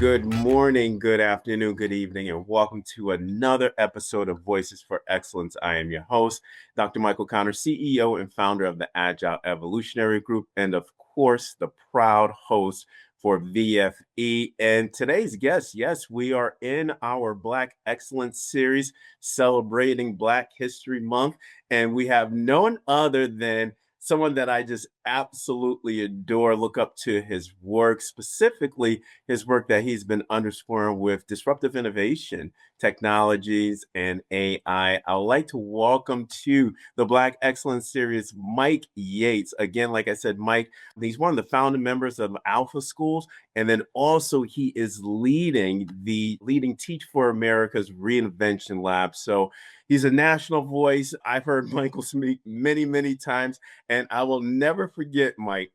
Good morning, good afternoon, good evening, and welcome to another episode of Voices for Excellence. I am your host, Dr. Michael Connor, CEO and founder of the Agile Evolutionary Group, and of course, the proud host for VFE. And today's guest, yes, we are in our Black Excellence series celebrating Black History Month, and we have none other than someone that I just absolutely adore, look up to his work, specifically his work that he's been underscoring with disruptive innovation, technologies, and AI. I would like to welcome to the Black Excellence Series, Mike Yates. Again, like I said, Mike, he's one of the founding members of Alpha Schools, and then also he is leading Teach for America's Reinvention Lab. So he's a national voice. I've heard Michael speak many, many times, and I will never forget, Mike.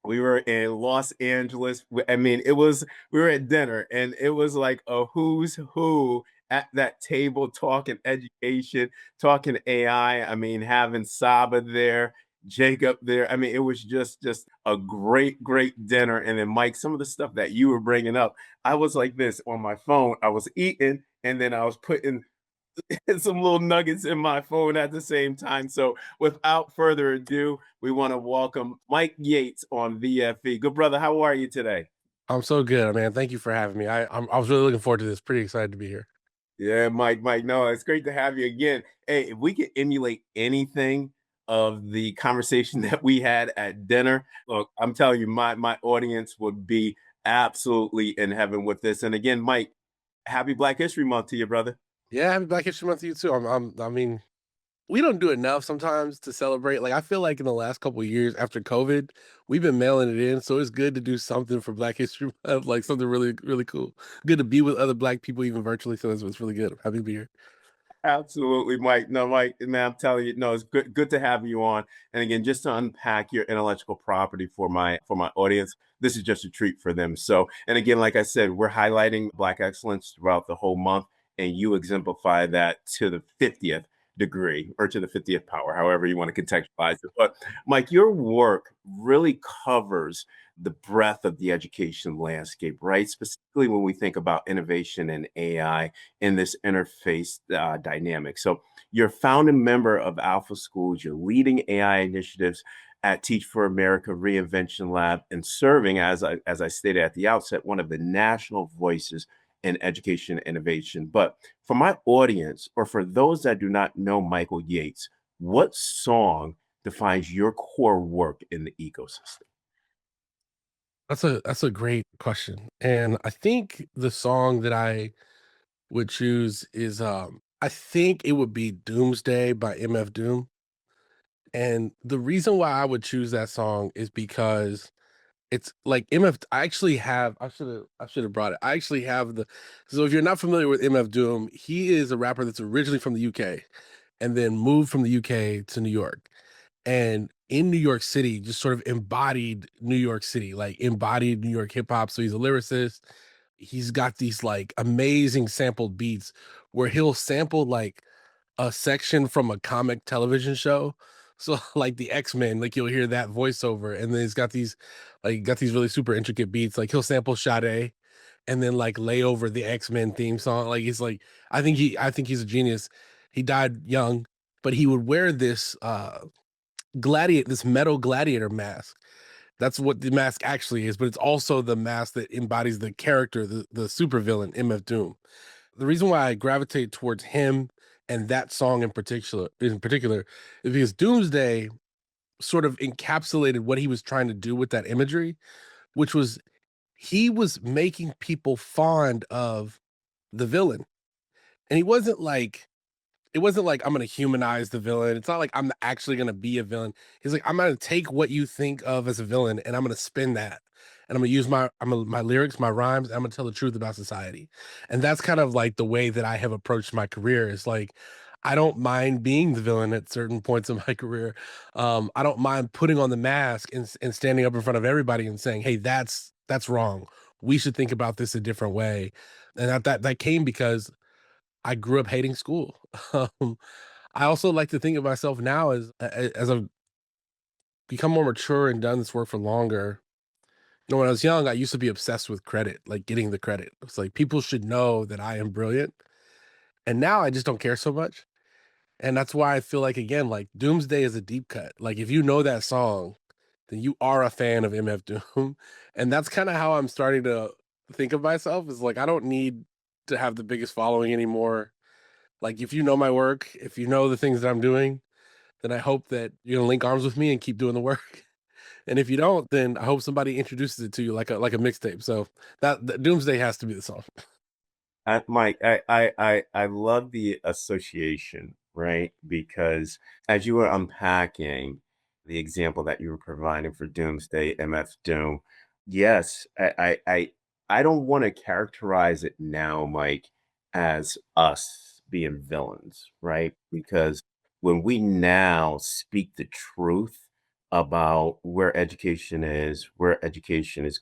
We were in Los Angeles. I mean, we were at dinner and it was like a who's who at that table talking education, talking AI. I mean, having Saba there, Jacob there. I mean, it was just a great dinner. And then Mike, some of the stuff that you were bringing up, I was like this on my phone. I was eating and then I was putting some little nuggets in my phone at the same time. So without further ado, we want to welcome Mike Yates on VFE. Good brother, how are you today? I'm so good, man. Thank you for having me. I was really looking forward to this. Pretty excited to be here. Yeah, Mike, no, it's great to have you again. Hey, if we could emulate anything of the conversation that we had at dinner, look, I'm telling you, my audience would be absolutely in heaven with this. And again, Mike, happy Black History Month to you, brother. Yeah, happy Black History Month to you too. I mean, we don't do enough sometimes to celebrate. Like I feel like in the last couple of years after COVID, we've been mailing it in. So it's good to do something for Black History Month, like something really, really cool. Good to be with other Black people, even virtually. So it's really good. I'm happy to be here. Absolutely, Mike. No, Mike, man, I'm telling you, no, it's good to have you on. And again, just to unpack your intellectual property for my audience, this is just a treat for them. So, and again, like I said, we're highlighting Black excellence throughout the whole month, and you exemplify that to the 50th degree or to the 50th power, however you want to contextualize it. But Mike, your work really covers the breadth of the education landscape, right? Specifically when we think about innovation and AI in this interface dynamic. So you're a founding member of Alpha Schools, you're leading AI initiatives at Teach for America Reinvention Lab and serving, as I stated at the outset, one of the national voices in education innovation. But for my audience, or for those that do not know Michael Yates, what song defines your core work in the ecosystem? That's a great question. And I think the song that I would choose is I think it would be Doomsday by MF Doom. And the reason why I would choose that song is because it's like MF. I actually have. I should have brought it. I actually have the. So if you're not familiar with MF Doom, he is a rapper that's originally from the UK, and then moved from the UK to New York, and in New York City, just sort of embodied New York City, like embodied New York hip hop. So he's a lyricist. He's got these like amazing sampled beats where he'll sample like a section from a comic television show. So like the X-Men, like you'll hear that voiceover, and then he's got these really super intricate beats. Like he'll sample Sade and then like lay over the X-Men theme song. Like he's like, I think he's a genius. He died young, but he would wear this this metal gladiator mask. That's what the mask actually is, but it's also the mask that embodies the character, the supervillain MF Doom. The reason why I gravitate towards him and that song in particular is because Doomsday sort of encapsulated what he was trying to do with that imagery, which was he was making people fond of the villain. And it wasn't like I'm gonna humanize the villain. It's not like I'm actually gonna be a villain. He's like, I'm gonna take what you think of as a villain and I'm gonna spin that. And I'm gonna use my lyrics, my rhymes, I'm gonna tell the truth about society. And that's kind of like the way that I have approached my career. It's like I don't mind being the villain at certain points in my career. I don't mind putting on the mask and standing up in front of everybody and saying, hey, that's wrong. We should think about this a different way. And that came because I grew up hating school. Um, I also like to think of myself now as I've become more mature and done this work for longer. When I was young, I used to be obsessed with credit, like getting the credit. It's like people should know that I am brilliant. And now I just don't care so much. And that's why I feel like again, like Doomsday is a deep cut. Like if you know that song, then you are a fan of MF Doom. And that's kind of how I'm starting to think of myself is like I don't need to have the biggest following anymore. Like if you know my work, if you know the things that I'm doing, then I hope that you're gonna link arms with me and keep doing the work. And if you don't, then I hope somebody introduces it to you like a mixtape. So that Doomsday has to be the song. Mike, I love the association, right? Because as you were unpacking the example that you were providing for Doomsday, MF Doom, yes, I don't want to characterize it now, Mike, as us being villains, right? Because when we now speak the truth about where education is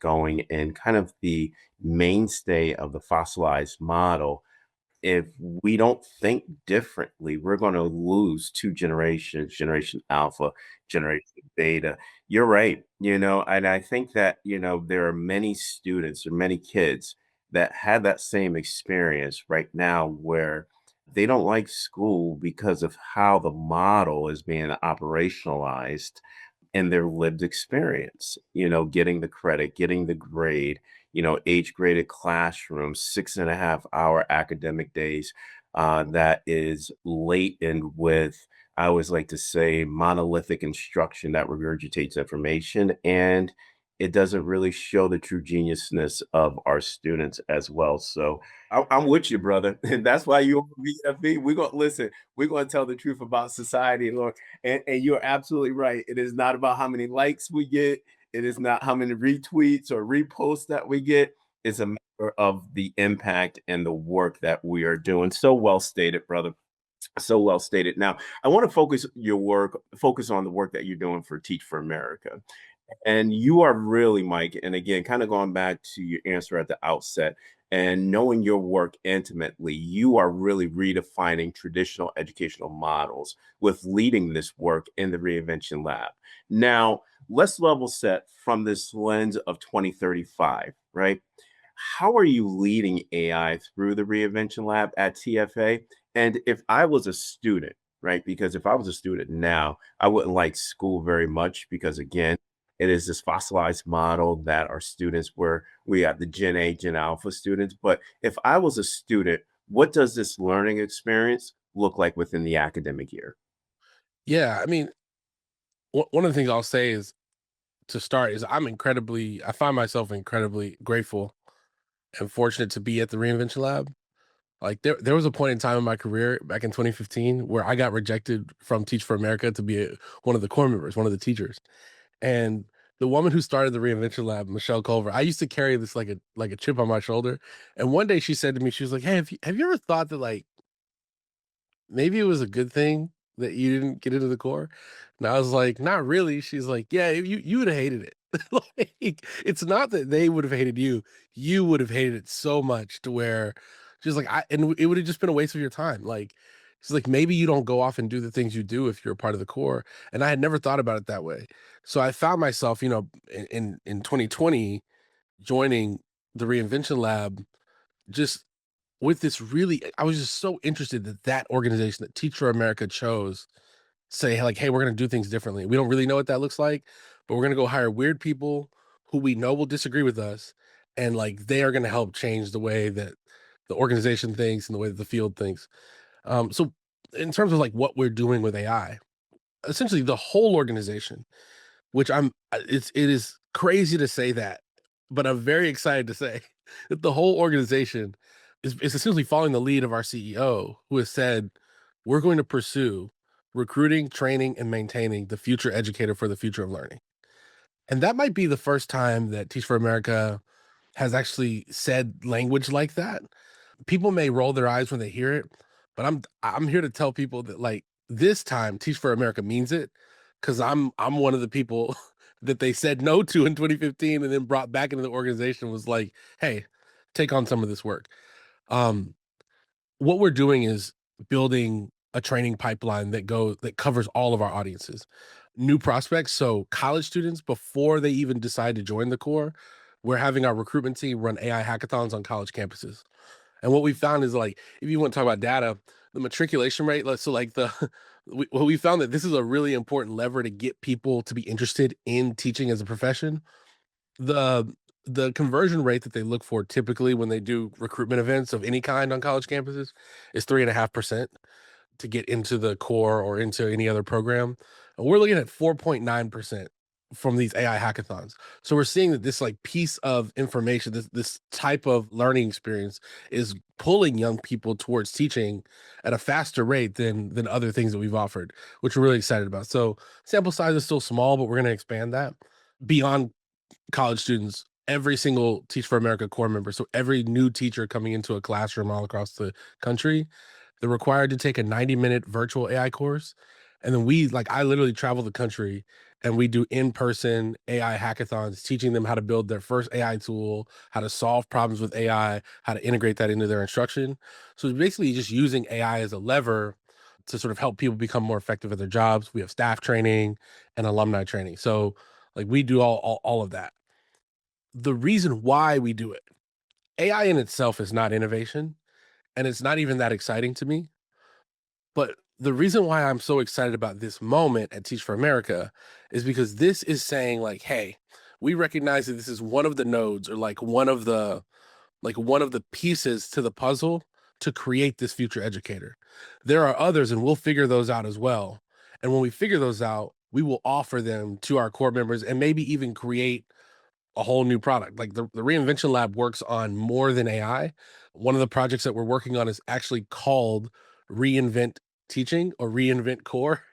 going, and kind of the mainstay of the fossilized model, if we don't think differently, we're going to lose two generations, generation alpha, generation beta. You're right, and I think that, there are many students or many kids that had that same experience right now where they don't like school because of how the model is being operationalized and their lived experience, getting the credit, getting the grade, age graded classrooms, 6.5 hour academic days that is laden with, I always like to say, monolithic instruction that regurgitates information. And it doesn't really show the true geniusness of our students as well. So I'm with you, brother. And that's why you on VFB. We're going to listen. We're going to tell the truth about society, Lord. And you're absolutely right. It is not about how many likes we get. It is not how many retweets or reposts that we get. It's a matter of the impact and the work that we are doing. So well stated, brother. So well stated. Now, I want to focus on the work that you're doing for Teach for America. And you are really, Mike, and again, kind of going back to your answer at the outset and knowing your work intimately, you are really redefining traditional educational models with leading this work in the Reinvention Lab. Now, let's level set from this lens of 2035, right? How are you leading AI through the Reinvention Lab at TFA? And if I was a student, right? Because if I was a student now, I wouldn't like school very much because, again, it is this fossilized model that our students were. We have the Gen A, Gen Alpha students. But if I was a student, what does this learning experience look like within the academic year? Yeah, I mean, one of the things I'll say is to start is I find myself incredibly grateful and fortunate to be at the Reinvention Lab. Like there was a point in time in my career back in 2015 where I got rejected from Teach for America to be one of the core members, one of the teachers. And the woman who started the Reinvention Lab, Michelle Culver, I used to carry this like a chip on my shoulder. And one day she said to me, she was like, "Hey, have you ever thought that like maybe it was a good thing that you didn't get into the core?" And I was like, "Not really." She's like, "Yeah, you would have hated it." Like, it's not that they would have hated you. You would have hated it so much to where she's like, it would have just been a waste of your time. Like, she's like, maybe you don't go off and do the things you do if you're a part of the core. And I had never thought about it that way. So I found myself, in 2020 joining the Reinvention Lab just with this really I was just so interested that that organization that Teach for America chose say like, "Hey, we're gonna do things differently. We don't really know what that looks like, but we're gonna go hire weird people who we know will disagree with us, and like they are gonna help change the way that the organization thinks and the way that the field thinks." So in terms of like what we're doing with AI, essentially the whole organization, which it is crazy to say that, but I'm very excited to say that the whole organization is essentially following the lead of our CEO, who has said, "We're going to pursue recruiting, training, and maintaining the future educator for the future of learning." And that might be the first time that Teach for America has actually said language like that. People may roll their eyes when they hear it, but I'm here to tell people that like this time Teach for America means it because I'm one of the people that they said no to in 2015 and then brought back into the organization was like, hey, take on some of this work. Um, what we're doing is building a training pipeline that covers all of our audiences. new prospects. So college students, before they even decide to join the core, we're having our recruitment team run AI hackathons on college campuses. And what we found is like, if you want to talk about data, the matriculation rate, so like what we found that this is a really important lever to get people to be interested in teaching as a profession. The the conversion rate that they look for typically when they do recruitment events of any kind on college campuses is 3.5% to get into the core or into any other program. And we're looking at 4.9% from these AI hackathons. So we're seeing that this like piece of information, this type of learning experience is pulling young people towards teaching at a faster rate than other things that we've offered, which we're really excited about. So sample size is still small, but we're going to expand that beyond college students. Every single Teach for America core member, so every new teacher coming into a classroom all across the country, they're required to take a 90-minute virtual AI course. And then I literally travel the country and we do in-person AI hackathons, teaching them how to build their first AI tool, how to solve problems with AI, how to integrate that into their instruction. So it's basically just using AI as a lever to sort of help people become more effective at their jobs. We have staff training and alumni training. So like we do all of that. The reason why we do it, AI in itself is not innovation and it's not even that exciting to me. But the reason why I'm so excited about this moment at Teach for America is because this is saying like, hey, we recognize that this is one of the nodes or like one of the pieces to the puzzle to create this future educator. There are others and we'll figure those out as well. And when we figure those out, we will offer them to our core members and maybe even create a whole new product. Like the Reinvention Lab works on more than AI. One of the projects that we're working on is actually called Reinvent Teaching or Reinvent Core,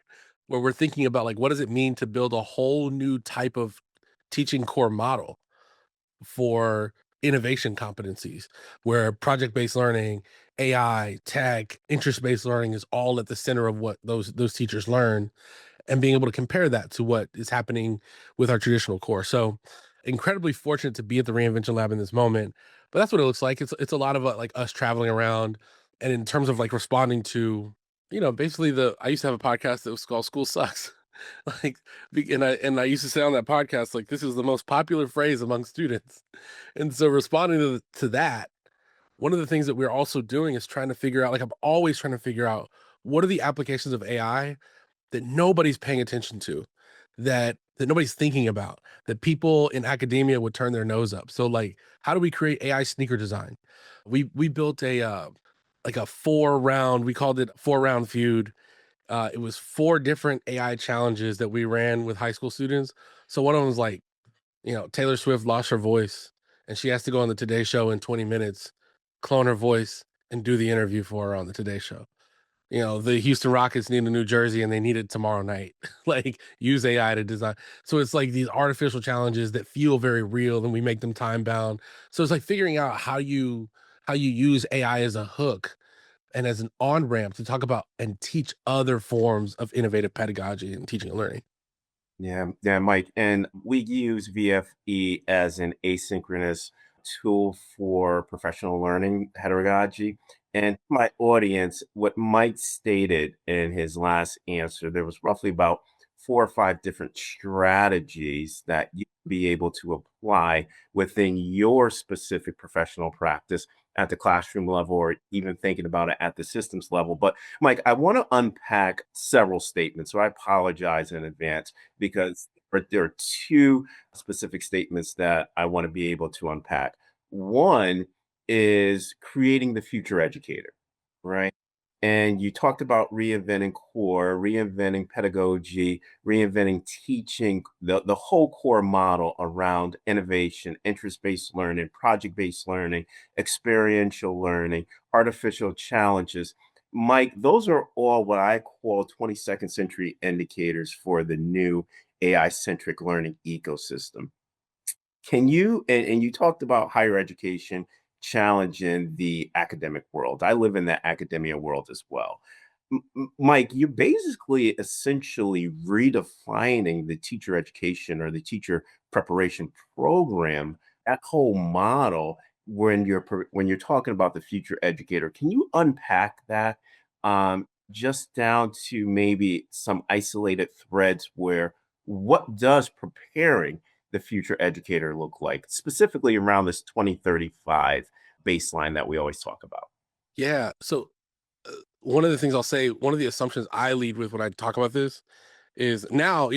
where we're thinking about like what does it mean to build a whole new type of teaching core model for innovation competencies, where project-based learning, AI, tech, interest-based learning is all at the center of what those teachers learn and being able to compare that to what is happening with our traditional core. So incredibly fortunate to be at the Reinvention Lab in this moment. But that's what it looks like. It's a lot of like us traveling around and in terms of like responding to, basically the I used to have a podcast that was called School Sucks. like and I used to say on that podcast, like this is the most popular phrase among students. And so responding to that, one of the things that we're also doing is trying to figure out, like I'm always trying to figure out what are the applications of AI that nobody's paying attention to, that nobody's thinking about, that people in academia would turn their nose up. So like, how do we create AI sneaker design? We built a like a 4 round, we called it 4 round feud. It was 4 different AI challenges that we ran with high school students. So one of them was like, Taylor Swift lost her voice and she has to go on the Today Show in 20 minutes, clone her voice, and do the interview for her on the Today Show. The Houston Rockets need a new jersey and they need it tomorrow night. Like use AI to design. So it's like these artificial challenges that feel very real and we make them time bound. So it's like figuring out how you use AI as a hook and as an on ramp to talk about and teach other forms of innovative pedagogy and teaching and learning. Yeah, yeah, Mike. And we use VFE as an asynchronous tool for professional learning pedagogy. And my audience, what Mike stated in his last answer, there was roughly about 4 or 5 different strategies that you be able to apply within your specific professional practice at the classroom level or even thinking about it at the systems level. But Mike, I want to unpack several statements. So I apologize in advance because there are 2 specific statements that I want to be able to unpack. One is creating the future educator, right? And you talked about reinventing core, reinventing pedagogy, reinventing teaching, the whole core model around innovation, interest-based learning, project-based learning, experiential learning, artificial challenges. Mike, those are all what I call 22nd century indicators for the new AI-centric learning ecosystem. Can you and you talked about higher education challenging the academic world. I live in the academia world as well. Mike, you're basically essentially redefining the teacher education or the teacher preparation program, that whole model when you're talking about the future educator. Can you unpack that? just down to maybe some isolated threads where what does preparing the future educator look like, specifically around this 2035 baseline that we always talk about? Yeah. So one of the things I'll say, one of the assumptions I lead with when I talk about this is now,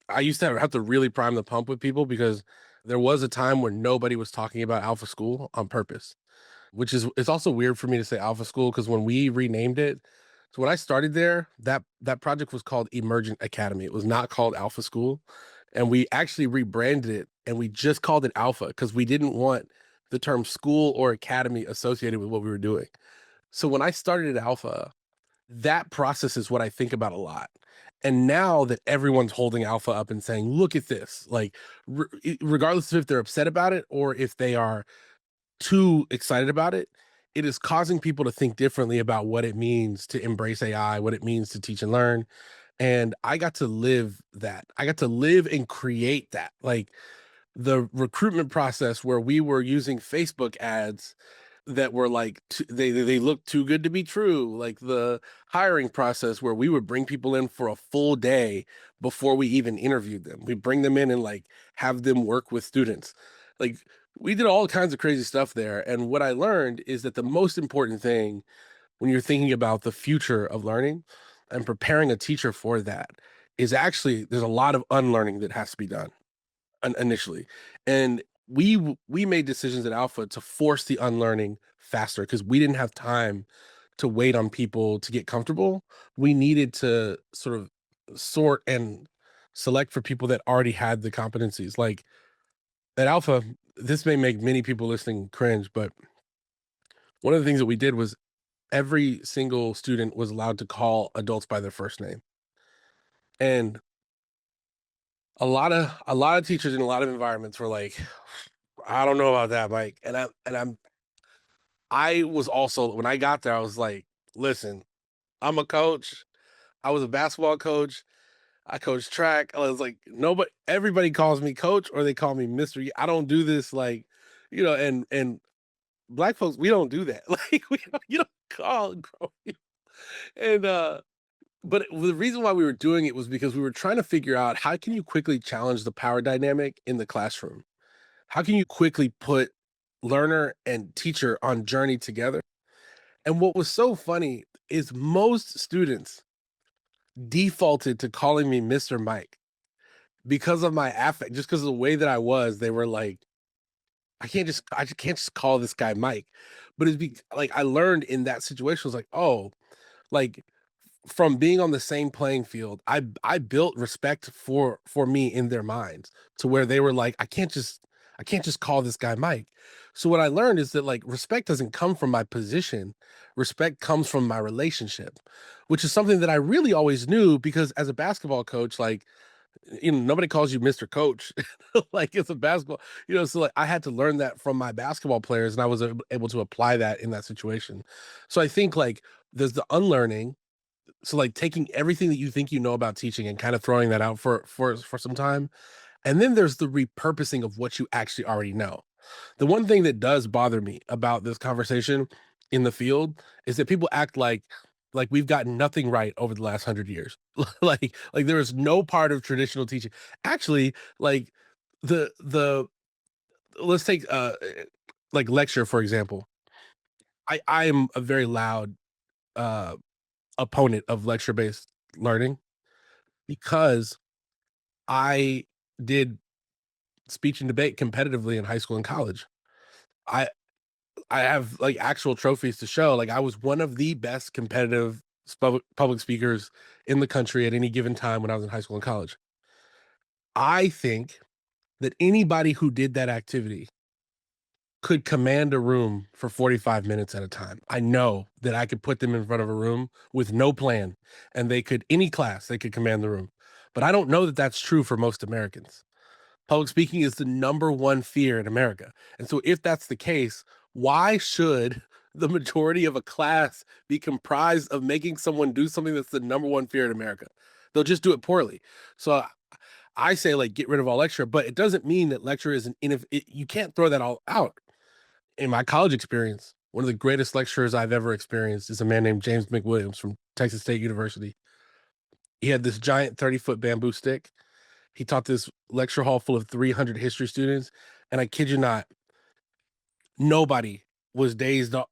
I used to have to really prime the pump with people because there was a time where nobody was talking about Alpha School on purpose, which is it's also weird for me to say Alpha School because when we renamed it, so when I started there, that project was called Emergent Academy. It was not called Alpha School, and we actually rebranded it and we just called it Alpha because we didn't want the term school or academy associated with what we were doing. So when I started at Alpha, that process is what I think about a lot. And now that everyone's holding Alpha up and saying, "Look at this," like regardless of if they're upset about it or if they are too excited about it, it is causing people to think differently about what it means to embrace AI, what it means to teach and learn. And I got to live that. I got to live and create that. Like the recruitment process where we were using Facebook ads that were like they looked too good to be true, like the hiring process where we would bring people in for a full day before we even interviewed them. We bring them in and like have them work with students. Like we did all kinds of crazy stuff there, and what I learned is that the most important thing when you're thinking about the future of learning and preparing a teacher for that is actually there's a lot of unlearning that has to be done initially. And we made decisions at Alpha to force the unlearning faster because we didn't have time to wait on people to get comfortable. We needed to sort of sort and select for people that already had the competencies. Like at Alpha, this may make many people listening cringe, but one of the things that we did was every single student was allowed to call adults by their first name. And a lot of teachers in a lot of environments were like, I don't know about that, Mike. I was also when I got there, I was like, listen, I'm a coach. I was a basketball coach. I coach track. I was like, nobody everybody calls me coach or they call me Mr. I don't do this like, and black folks, we don't do that. Like you don't call grown people. And but the reason why we were doing it was because we were trying to figure out how can you quickly challenge the power dynamic in the classroom? How can you quickly put learner and teacher on journey together? And what was so funny is most students defaulted to calling me Mr. Mike because of my affect, just because of the way that I was. They were like, I just can't just call this guy Mike. But like I learned in that situation was like, oh, like from being on the same playing field, I built respect for me in their minds to where they were like, I can't just call this guy Mike. So what I learned is that like respect doesn't come from my position. Respect comes from my relationship, which is something that I really always knew because as a basketball coach, like nobody calls you Mr. Coach like it's a basketball, so like I had to learn that from my basketball players and I was able to apply that in that situation. So I think like there's the unlearning, so like taking everything that you think you know about teaching and kind of throwing that out for some time. And then there's the repurposing of what you actually already know. The one thing that does bother me about this conversation in the field is that people act like we've gotten nothing right over the last 100 years. Like there is no part of traditional teaching. Actually, like the let's take like lecture for example. I am a very loud uh opponent of lecture based learning because I did speech and debate competitively in high school and college. I I have like actual trophies to show. Like I was one of the best competitive public speakers in the country at any given time when I was in high school and college. I think that anybody who did that activity could command a room for 45 minutes at a time. I know that I could put them in front of a room with no plan and they could any class, they could command the room. But I don't know that that's true for most Americans. Public speaking is the number one fear in America. And so if that's the case, why should the majority of a class be comprised of making someone do something that's the number one fear in America? They'll just do it poorly. So I say like get rid of all lecture, but it doesn't mean that lecture is you can't throw that all out. In my college experience, One of the greatest lecturers I've ever experienced is a man named James McWilliams from Texas State University. He had this giant 30-foot bamboo stick. He taught this lecture hall full of 300 history students, and I kid you not, nobody was dazed. Like,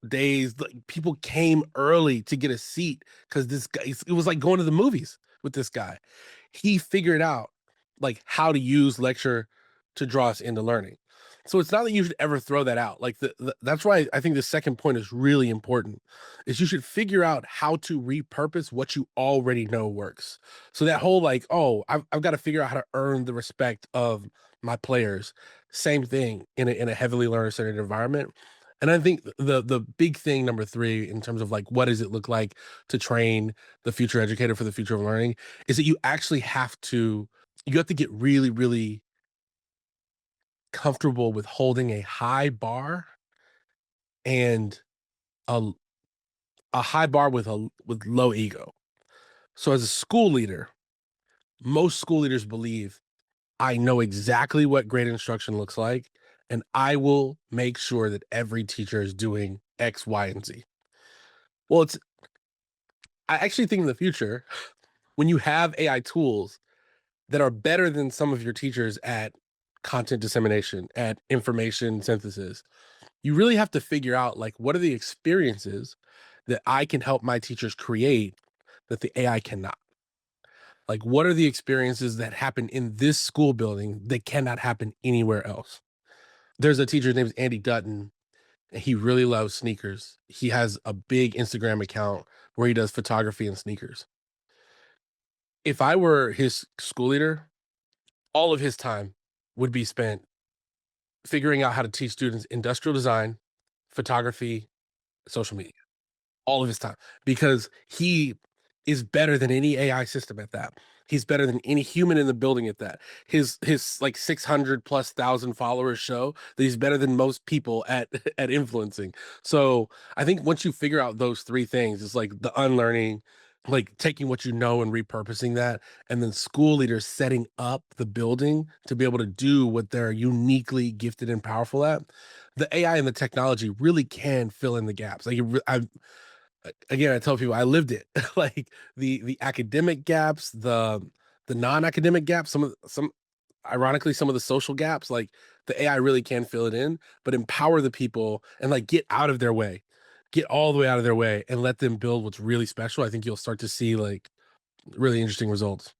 people came early to get a seat because this guy, it was like going to the movies with this guy. He figured out like how to use lecture to draw us into learning. So it's not that you should ever throw that out. Like that's why I think the second point is really important. Is you should figure out how to repurpose what you already know works. So that whole like, oh, I've got to figure out how to earn the respect of my players. Same thing in a heavily learner centered environment. And I think the big thing number three in terms of like what does it look like to train the future educator for the future of learning is that you have to get really, really comfortable with holding a high bar and a, a high bar with low ego. So as a school leader, most school leaders believe I know exactly what great instruction looks like, and I will make sure that every teacher is doing X, Y, and Z. Well, I actually think in the future, when you have AI tools that are better than some of your teachers at content dissemination, at information synthesis, you really have to figure out like what are the experiences that I can help my teachers create that the AI cannot. Like, what are the experiences that happen in this school building that cannot happen anywhere else? There's a teacher named Andy Dutton. And he really loves sneakers. He has a big Instagram account where he does photography and sneakers. If I were his school leader, all of his time would be spent figuring out how to teach students industrial design, photography, social media. All of his time because he is better than any AI system at that. He's better than any human in the building at that. His like 600 plus thousand followers show that he's better than most people at at influencing. So I think once you figure out those three things, it's like the unlearning, like taking what you know and repurposing that, and then school leaders setting up the building to be able to do what they're uniquely gifted and powerful at. The AI and the technology really can fill in the gaps. Again, I tell people I lived it. Like the academic gaps, the non-academic gaps, some ironically some of the social gaps, like the AI really can fill it in, but empower the people and like get out of their way. Get all the way out of their way and let them build what's really special. I think you'll start to see like really interesting results.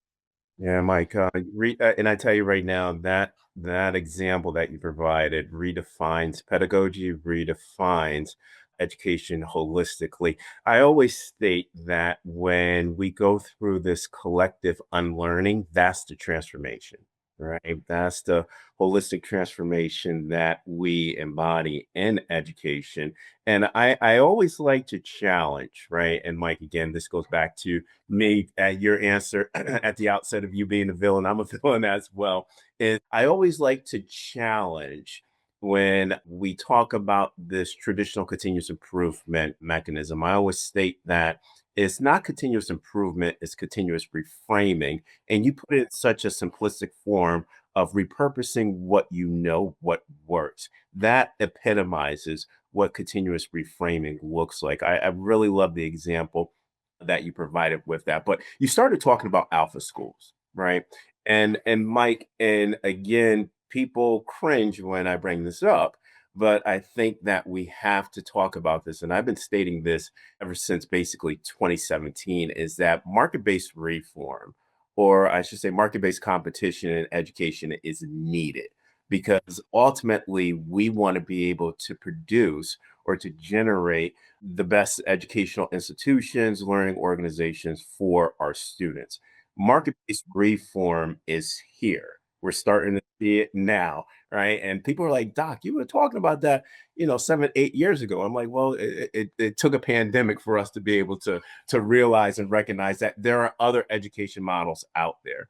Yeah, Mike, and I tell you right now that that example that you provided redefines pedagogy, redefines education holistically. I always state that when we go through this collective unlearning, that's the transformation, right? That's the holistic transformation that we embody in education. And I always like to challenge, right? And Mike, again, this goes back to me at your answer at the outset of you being a villain. I'm a villain as well. Is I always like to challenge when we talk about this traditional continuous improvement mechanism. I always state that it's not continuous improvement, it's continuous reframing. And you put it in such a simplistic form of repurposing what you know, what works. That epitomizes what continuous reframing looks like. I really love the example that you provided with that. But you started talking about alpha schools, right? And Mike, and again, people cringe when I bring this up, but I think that we have to talk about this. And I've been stating this ever since basically 2017 is that market-based reform, or I should say market-based competition in education is needed because ultimately we want to be able to produce or to generate the best educational institutions, learning organizations for our students. Market-based reform is here. We're starting to see it now, right? And people are like, Doc, you were talking about that, 7, 8 years ago. I'm like, well, it took a pandemic for us to be able to realize and recognize that there are other education models out there.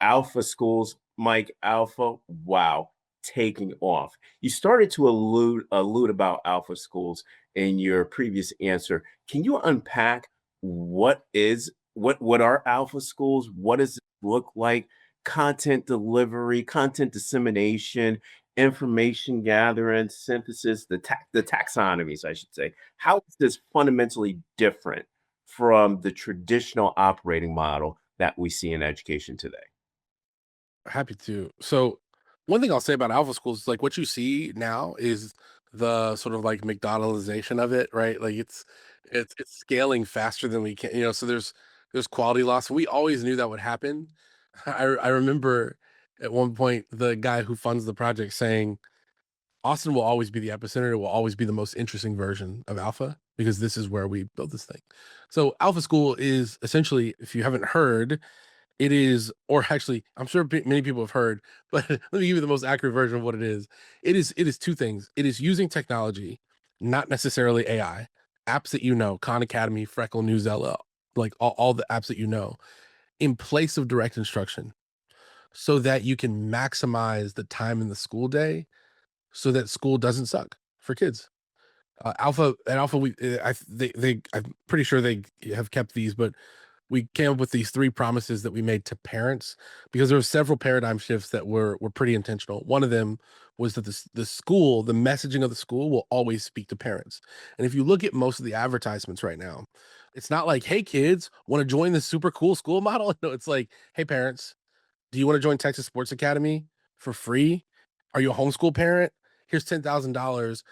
Alpha schools, Mike, Alpha, wow, taking off. You started to allude about alpha schools in your previous answer. Can you unpack what are alpha schools? What does it look like? Content delivery, content dissemination, information gathering, synthesis, the taxonomies, I should say. How is this fundamentally different from the traditional operating model that we see in education today? Happy to. So, one thing I'll say about alpha schools is like what you see now is the sort of like McDonaldization of it, right? Like it's scaling faster than we can, so there's quality loss. We always knew that would happen. I remember at one point the guy who funds the project saying Austin will always be the epicenter. It will always be the most interesting version of alpha because this is where we built this thing. So alpha school is essentially, if you haven't heard, it is, or actually, I'm sure many people have heard, but let me give you the most accurate version of what it is. It is two things. It is using technology, not necessarily AI, apps that Khan Academy, Freckle, News LL, like all the apps that in place of direct instruction, so that you can maximize the time in the school day, so that school doesn't suck for kids. Alpha, I'm pretty sure they have kept these, but we came up with these three promises that we made to parents because there were several paradigm shifts that were pretty intentional. One of them was that the messaging of the school will always speak to parents. And if you look at most of the advertisements right now, it's not like, "Hey kids, want to join this super cool school model?" No, it's like, "Hey parents, do you want to join Texas Sports Academy for free? Are you a homeschool parent? Here's $10,000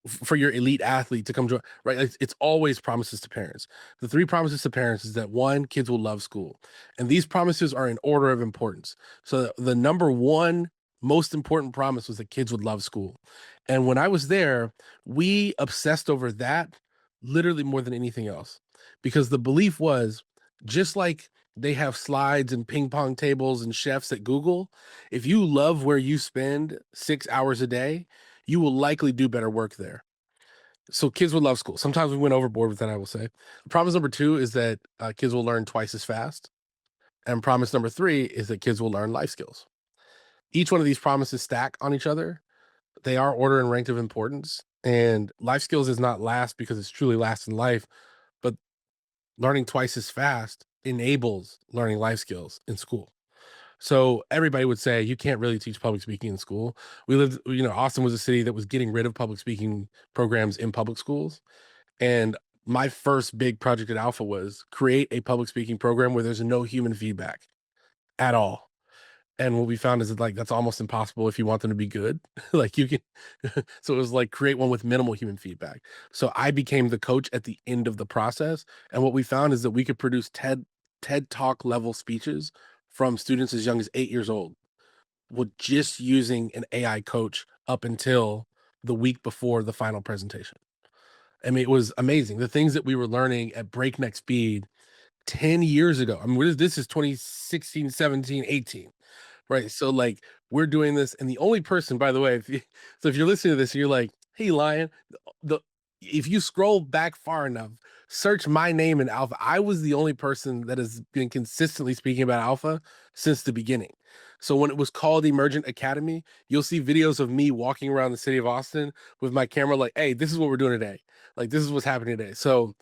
for your elite athlete to come join," right? It's always promises to parents. The three promises to parents is that one, kids will love school. And these promises are in order of importance. So the number one most important promise was that kids would love school. And when I was there, we obsessed over that literally more than anything else. Because the belief was just like they have slides and ping pong tables and chefs at Google, if you love where you spend 6 hours a day, you will likely do better work there. So kids would love school. Sometimes we went overboard with that, I will say. Promise number two is that kids will learn twice as fast. And promise number three is that kids will learn life skills. Each one of these promises stack on each other. They are order and ranked of importance. And life skills is not last because it's truly last in life, but learning twice as fast enables learning life skills in school. So everybody would say you can't really teach public speaking in school. Austin was a city that was getting rid of public speaking programs in public schools. And my first big project at Alpha was create a public speaking program where there's no human feedback at all. And what we found is that like that's almost impossible if you want them to be good. Like you can so it was like create one with minimal human feedback. So I became the coach at the end of the process. And what we found is that we could produce TED Talk level speeches from students as young as 8 years old with just using an AI coach up until the week before the final presentation. I mean, it was amazing. The things that we were learning at breakneck speed 10 years ago. I mean, this is 2016, 17, 18. Right, so, like, we're doing this, and the only person, by the way, if you're listening to this and you're like, "Hey, Lion," the if you scroll back far enough, search my name in Alpha. I was the only person that has been consistently speaking about Alpha since the beginning. So when it was called Emergent Academy, you'll see videos of me walking around the city of Austin with my camera like, "Hey, this is what we're doing today. Like, this is what's happening today." So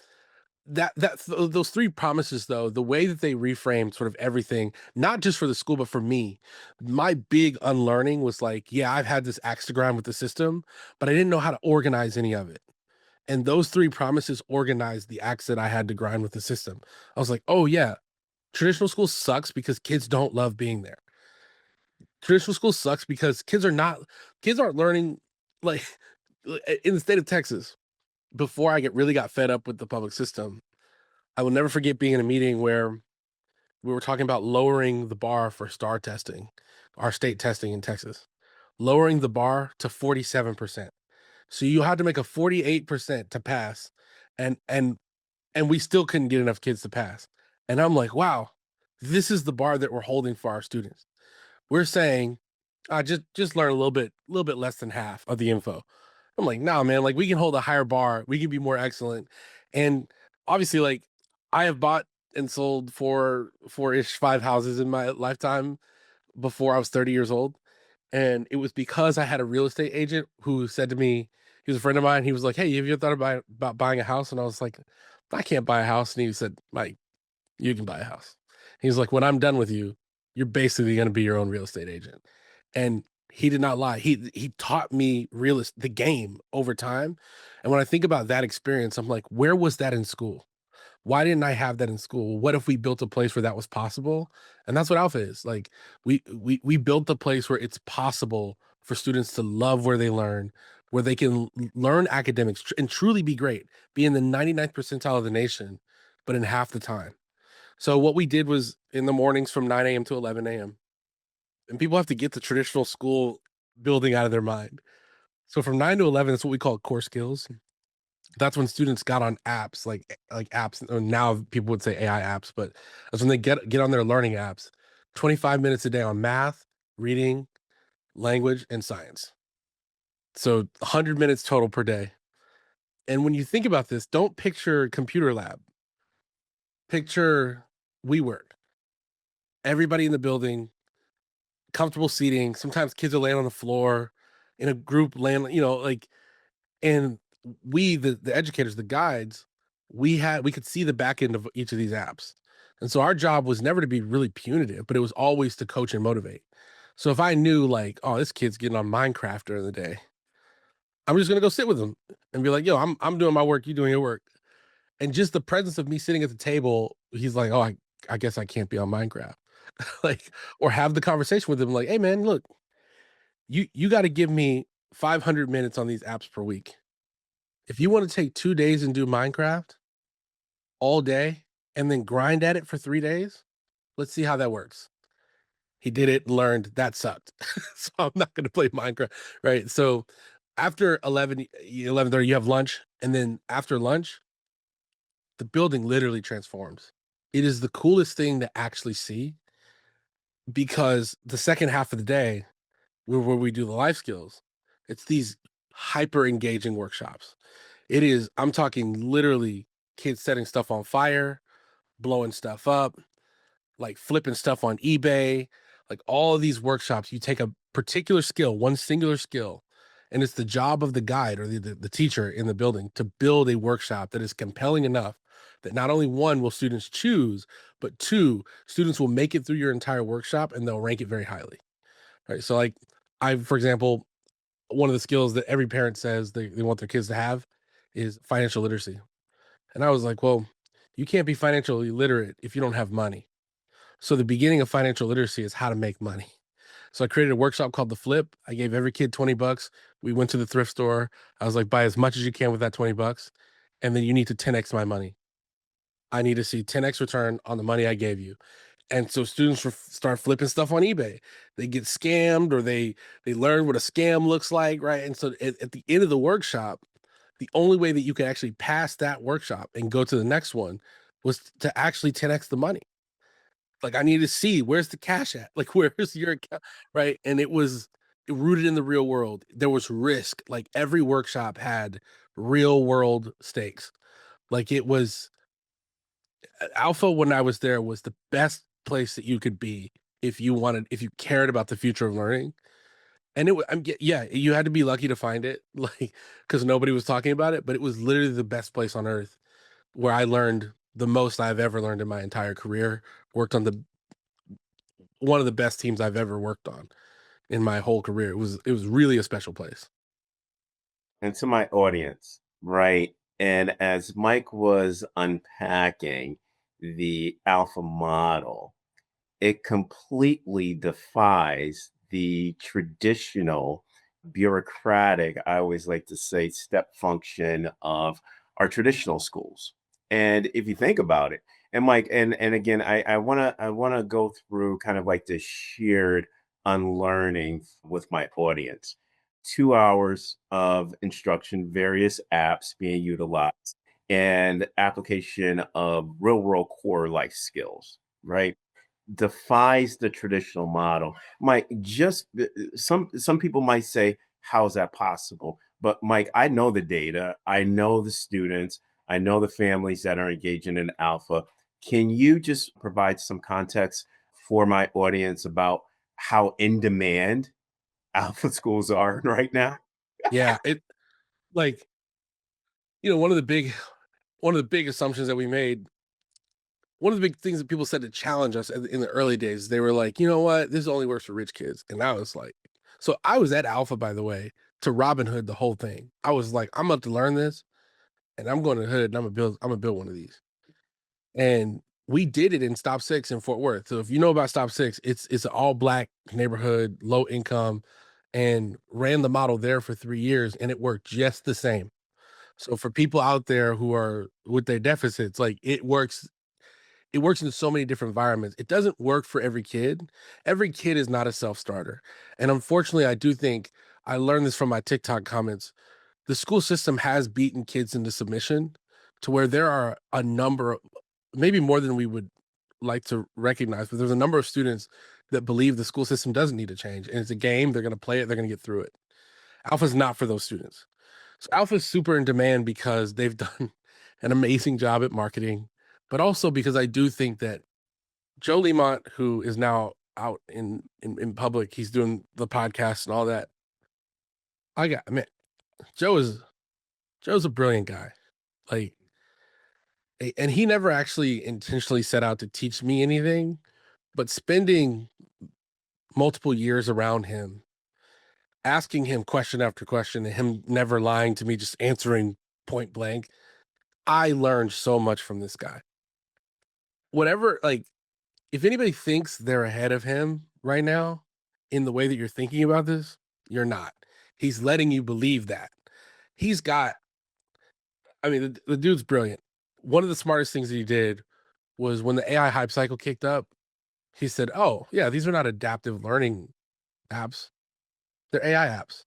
those three promises though, the way that they reframed sort of everything, not just for the school but for me, my big unlearning was like, yeah, I've had this axe to grind with the system, but I didn't know how to organize any of it. And those three promises organized the axe that I had to grind with the system. I was like, oh yeah, traditional school sucks because kids don't love being there. Traditional school sucks because kids aren't learning, like, in the state of Texas. Before I really got fed up with the public system, I will never forget being in a meeting where we were talking about lowering the bar for STAR testing, our state testing in Texas, lowering the bar to 47%. So you had to make a 48% to pass, and and and we still couldn't get enough kids to pass. And I'm like, wow, this is the bar that we're holding for our students. We're saying, just learn a little bit less than half of the info. I'm like, "No, man, like, we can hold a higher bar, we can be more excellent." And, obviously, like, I have bought and sold 4-ish, 5 houses in my lifetime before I was 30 years old, and it was because I had a real estate agent who said to me he was a friend of mine, he was like, "Hey, have you ever thought about buying a house?" And I was like, "I can't buy a house," and he said, "Mike, you can buy a house." He's like, "When I'm done with you, you're basically gonna be your own real estate agent." And He did not lie. He taught me the game over time. And when I think about that experience, I'm like, where was that in school? Why didn't I have that in school? What if we built a place where that was possible? And that's what Alpha is. Like we built a place where it's possible for students to love where they learn, where they can learn academics and truly be great, be in the 99th percentile of the nation, but in half the time. So what we did was in the mornings from 9 a.m. to 11 a.m. And people have to get the traditional school building out of their mind. So from 9 to 11, that's what we call core skills. That's when students got on apps like apps. Or now people would say AI apps, but that's when they get on their learning apps. 25 minutes a day on math, reading, language, and science. So 100 minutes total per day. And when you think about this, don't picture computer lab. Picture WeWork. Everybody in the building, comfortable seating. Sometimes kids are laying on the floor in a group laying, like, and the educators, the guides, we could see the back end of each of these apps. And so our job was never to be really punitive, but it was always to coach and motivate. So if I knew like, oh, this kid's getting on Minecraft during the day, I'm just gonna go sit with them and be like, yo, I'm doing my work, you doing your work. And just the presence of me sitting at the table, he's like, oh, I guess I can't be on Minecraft. Like, or have the conversation with him, like, hey man, look, you got to give me 500 minutes on these apps per week. If you want to take 2 days and do Minecraft all day and then grind at it for 3 days, let's see how that works. He did it, learned that sucked. So I'm not going to play Minecraft. Right. So after 11:30, you have lunch. And then after lunch, the building literally transforms. It is the coolest thing to actually see because the second half of the day, where we do the life skills, it's these hyper engaging workshops. I'm talking literally kids setting stuff on fire, blowing stuff up, like flipping stuff on eBay, like all of these workshops. You take a particular skill, one singular skill, and it's the job of the guide or the teacher in the building to build a workshop that is compelling enough that not only one will students choose, but two, students will make it through your entire workshop and they'll rank it very highly. Right. So like for example, one of the skills that every parent says they want their kids to have is financial literacy. And I was like, well, you can't be financially literate if you don't have money. So the beginning of financial literacy is how to make money. So I created a workshop called The Flip. I gave every kid 20 bucks. We went to the thrift store. I was like, buy as much as you can with that 20 bucks. And then you need to 10x my money. I need to see 10x return on the money I gave you. And so students start flipping stuff on eBay. They get scammed or they learn what a scam looks like, right? And so at the end of the workshop, the only way that you could actually pass that workshop and go to the next one was to actually 10x the money. Like I need to see where's the cash at? Like where's your account? Right? And it was rooted in the real world. There was risk. Like every workshop had real world stakes. Like it was Alpha when I was there was the best place that you could be if you cared about the future of learning. And yeah, you had to be lucky to find it, like because nobody was talking about it, but it was literally the best place on earth where I learned the most I've ever learned in my entire career. Worked on the one of the best teams I've ever worked on in my whole career. It was really a special place. And to my audience, right? And as Mike was unpacking the alpha model, it completely defies the traditional bureaucratic, I always like to say, step function of our traditional schools. And if you think about it, and Mike, and again, I wanna go through kind of like this shared unlearning with my audience. 2 hours of instruction, various apps being utilized, and application of real world core life skills, right? Defies the traditional model. Mike, just some people might say, "How is that possible?" But Mike, I know the data, I know the students, I know the families that are engaging in alpha. Can you just provide some context for my audience about how in demand alpha schools are right now? Yeah, it like one of the big assumptions that we made. One of the big things that people said to challenge us in the early days, they were like, you know what, this only works for rich kids, and I was like, So I was at Alpha, by the way, to Robin Hood the whole thing. I was like, I'm about to learn this, and I'm going to Hood, and I'm gonna build one of these. And we did it in Stop Six in Fort Worth. So if you know about Stop Six, it's an all black neighborhood, low income, and ran the model there for 3 years, and it worked just the same. So for people out there who are with their deficits, like it works in so many different environments. It doesn't work for every kid. Every kid is not a self-starter. And unfortunately, I do think I learned this from my TikTok comments. The school system has beaten kids into submission to where there are a number of, maybe more than we would like to recognize, but there's a number of students that believe the school system doesn't need to change. And it's a game. They're going to play it. They're going to get through it. Alpha's not for those students. So Alpha's super in demand because they've done an amazing job at marketing, but also because I do think that Joe Lemont, who is now out in public, he's doing the podcast and all that. Man, Joe is Joe's a brilliant guy. Like, and he never actually intentionally set out to teach me anything, but spending multiple years around him, asking him question after question, and him never lying to me, just answering point blank, I learned so much from this guy. Whatever, like, if anybody thinks they're ahead of him right now in the way that you're thinking about this, you're not. He's letting you believe that. He's got, I mean, the dude's brilliant. One of the smartest things that he did was when the AI hype cycle kicked up, he said, "Oh, yeah, these are not adaptive learning apps. They're AI apps."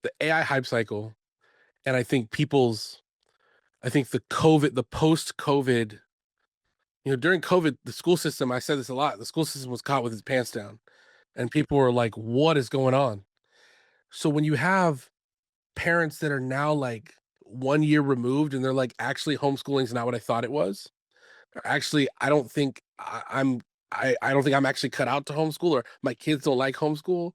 The AI hype cycle, and I think the post-COVID, during COVID, the school system, I said this a lot, the school system was caught with its pants down, and people were like, "What is going on?" So when you have parents that are now like 1 year removed and they're like, "Actually, homeschooling is not what I thought it was," or, "Actually, I don't think I'm actually cut out to homeschool," or, "My kids don't like homeschool,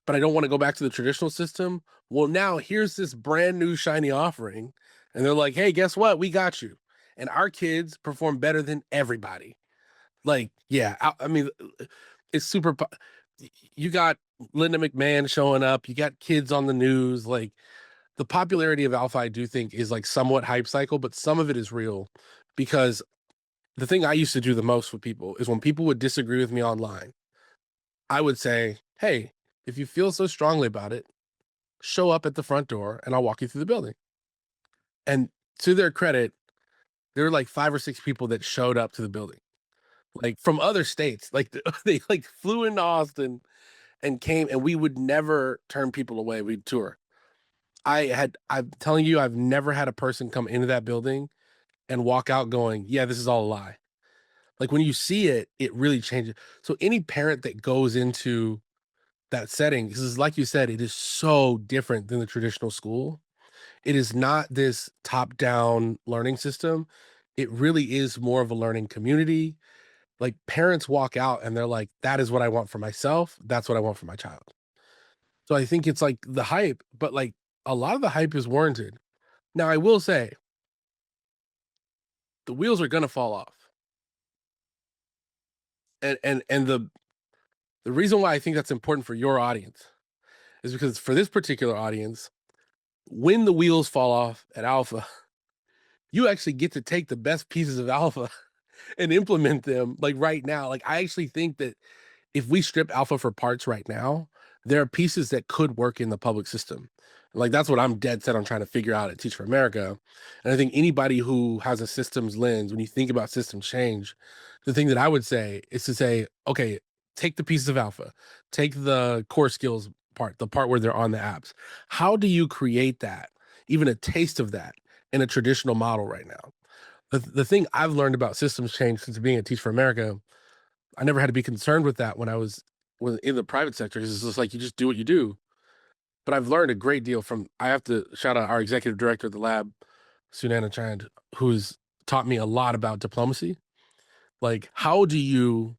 but I don't wanna go back to the traditional system." Well, now here's this brand new shiny offering, and they're like, "Hey, guess what? We got you." And our kids perform better than everybody. Like, yeah, I mean, it's super po you got Linda McMahon showing up, you got kids on the news, like, the popularity of Alpha, I do think, is, like, somewhat hype cycle, but some of it is real, because the thing I used to do the most with people is when people would disagree with me online, I would say, "Hey, if you feel so strongly about it, show up at the front door and I'll walk you through the building." And to their credit, there were like 5 or 6 people that showed up to the building, like from other states. Like they like flew into Austin and came, and we would never turn people away. We'd tour. I'm telling you, I've never had a person come into that building and walk out going, "Yeah, this is all a lie." Like when you see it, it really changes. So any parent that goes into that setting, because like you said, it is so different than the traditional school. It is not this top-down learning system. It really is more of a learning community. Like, parents walk out and they're like, "That is what I want for myself. That's what I want for my child." So I think it's like the hype, but, like, a lot of the hype is warranted. Now, I will say, the wheels are gonna fall off. And the reason why I think that's important for your audience is because for this particular audience, when the wheels fall off at Alpha, you actually get to take the best pieces of Alpha and implement them, like, right now. Like, I actually think that if we strip Alpha for parts right now, there are pieces that could work in the public system. Like, that's what I'm dead set on trying to figure out at Teach for America. And I think anybody who has a systems lens, when you think about system change, the thing that I would say is to say, okay, take the pieces of Alpha, take the core skills part, the part where they're on the apps. How do you create that, even a taste of that in a traditional model right now? The thing I've learned about systems change since being at Teach for America, I never had to be concerned with that when in the private sector. It's just like you just do what you do. But I've learned a great deal from. I have to shout out our executive director of the lab, Sunana Chand, who's taught me a lot about diplomacy. Like, how do you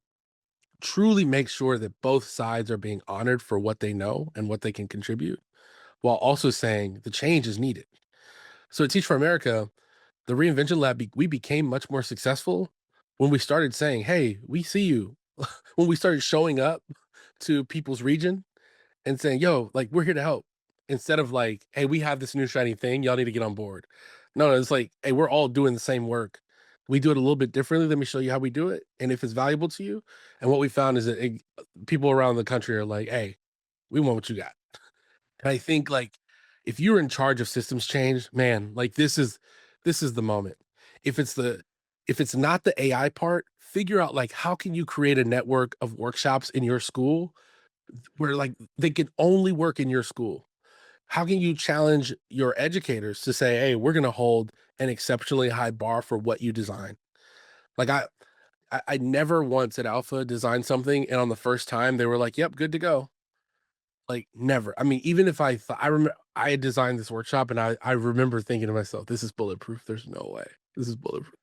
truly make sure that both sides are being honored for what they know and what they can contribute, while also saying the change is needed. So at Teach for America, the Reinvention Lab, we became much more successful when we started saying, "Hey, we see you." When we started showing up to people's region and saying, "Yo, like we're here to help," instead of like, "Hey, we have this new shiny thing. Y'all need to get on board." No, it's like, "Hey, we're all doing the same work. We do it a little bit differently. Let me show you how we do it, and if it's valuable to you." And what we found is that people around the country are like, "Hey, we want what you got." And I think like if you're in charge of systems change, man, like this is the moment. If it's the if it's not the AI part, figure out like how can you create a network of workshops in your school where like they can only work in your school. How can you challenge your educators to say, "Hey, we're going to hold an exceptionally high bar for what you design." Like I never once at Alpha designed something and on the first time they were like, "Yep, good to go." Like, never. I mean, even if I thought I remember I had designed this workshop and I remember thinking to myself, "This is bulletproof. There's no way. This is bulletproof."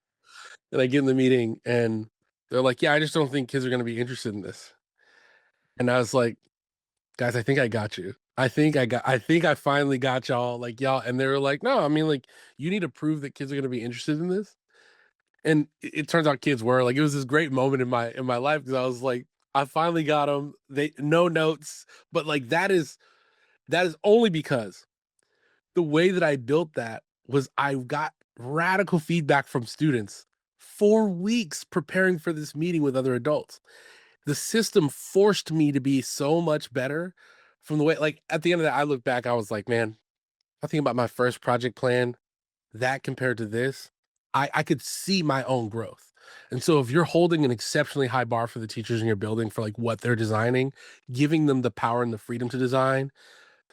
And I get in the meeting and they're like, "Yeah, I just don't think kids are gonna be interested in this." And I was like, "Guys, I think I got you. I think I finally got y'all, like, y'all." And they were like, "No, I mean, like, you need to prove that kids are gonna be interested in this." And it turns out kids were. Like, it was this great moment in my life because I was like, I finally got them. They no notes, but, like, that is only because the way that I built that was I got radical feedback from students 4 weeks preparing for this meeting with other adults. The system forced me to be so much better from the way like, at the end of that, I look back, I was like, "Man, I think about my first project plan, that compared to this, I could see my own growth." And so if you're holding an exceptionally high bar for the teachers in your building for, like, what they're designing, giving them the power and the freedom to design,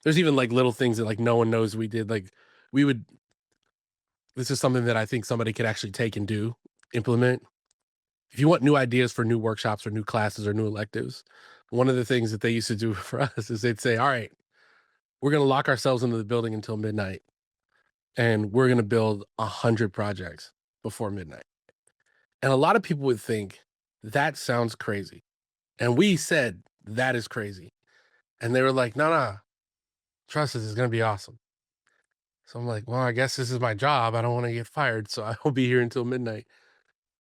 there's even, like, little things that, like, no one knows we did, like, we would this is something that I think somebody could actually take and do, implement. If you want new ideas for new workshops or new classes or new electives, one of the things that they used to do for us is they'd say, "All right, we're gonna lock ourselves into the building until midnight, and we're gonna build 100 projects before midnight." And a lot of people would think, "That sounds crazy." And we said, "That is crazy." And they were like, "No, no, trust us, it's gonna be awesome." So I'm like, "Well, I guess this is my job. I don't wanna get fired, so I will be here until midnight."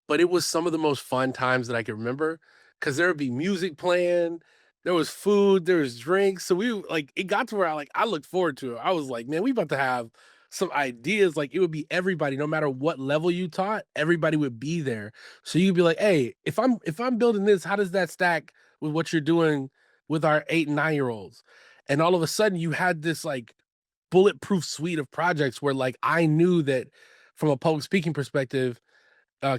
But it was some of the most fun times that I can remember, because there would be music playing, there was food, there was drinks, so we like, it got to where I looked forward to it. I was like, "Man, we about to have some ideas," like, it would be everybody, no matter what level you taught, everybody would be there. So you'd be like, "Hey, if I'm building this, how does that stack with what you're doing with our 8 and 9-year-olds?" And all of a sudden, you had this, like, bulletproof suite of projects where, like, I knew that from a public speaking perspective,